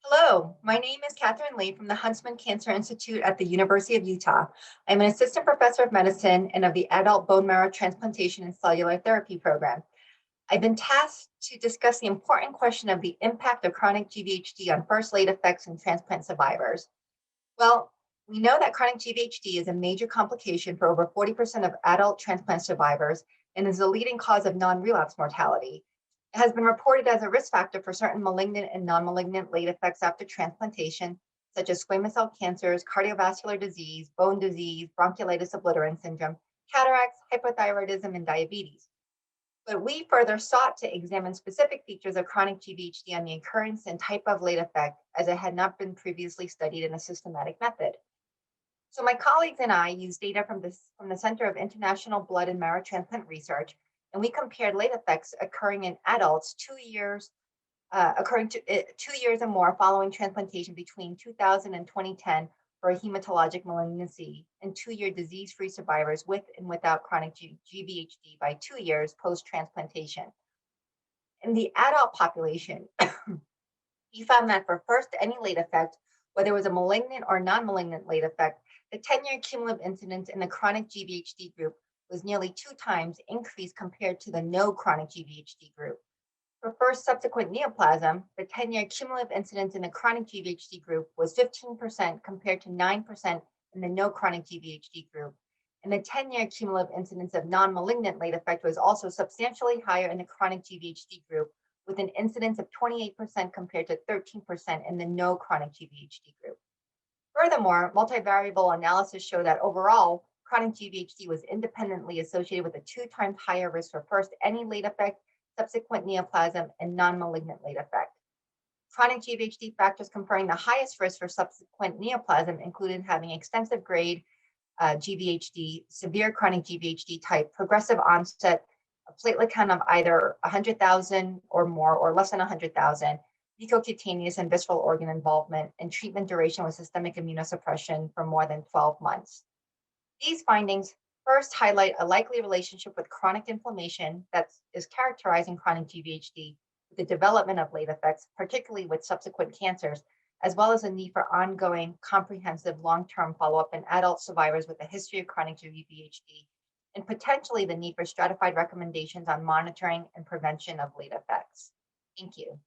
Hello, my name is Catherine Lee from the Huntsman Cancer Institute at the University of Utah. I'm an assistant professor of medicine and of the Adult Bone Marrow Transplantation and Cellular Therapy program. I've been tasked to discuss the important question of the impact of chronic GvHD on first late effects in transplant survivors. Well, we know that chronic GvHD is a major complication for over 40% of adult transplant survivors and is the leading cause of non-relapse mortality. It has been reported as a risk factor for certain malignant and non-malignant late effects after transplantation, such as squamous cell cancers, cardiovascular disease, bone disease, bronchiolitis obliterans syndrome, cataracts, hypothyroidism, and diabetes. But we further sought to examine specific features of chronic GvHD on the occurrence and type of late effect, as it had not been previously studied in a systematic method. So my colleagues and I used data from the Center of International Blood and Marrow Transplant Research, and we compared late effects occurring in adults 2 years, occurring 2 years or more following transplantation between 2000 and 2010 for a hematologic malignancy, and 2-year disease-free survivors with and without chronic GvHD by 2 years post-transplantation. In the adult population, we found that for first any late effect, whether it was a malignant or non-malignant late effect, the 10-year cumulative incidence in the chronic GvHD group was nearly 2 times increased compared to the no chronic GvHD group. For first subsequent neoplasm, the 10-year cumulative incidence in the chronic GvHD group was 15% compared to 9% in the no chronic GvHD group. And the 10-year cumulative incidence of non-malignant late effect was also substantially higher in the chronic GvHD group, with an incidence of 28% compared to 13% in the no chronic GvHD group. Furthermore, multivariable analysis showed that overall, chronic GvHD was independently associated with a 2 times higher risk for first any late effect, subsequent neoplasm, and non-malignant late effect. Chronic GvHD factors conferring the highest risk for subsequent neoplasm included having extensive grade GvHD, severe chronic GvHD type, progressive onset, a platelet count of either 100,000 or more or less than 100,000, mucocutaneous and visceral organ involvement, and treatment duration with systemic immunosuppression for more than 12 months. These findings first highlight a likely relationship with chronic inflammation that is characterizing chronic GvHD with the development of late effects, particularly with subsequent cancers, as well as a need for ongoing, comprehensive long-term follow-up in adult survivors with a history of chronic GvHD, and potentially the need for stratified recommendations on monitoring and prevention of late effects. Thank you.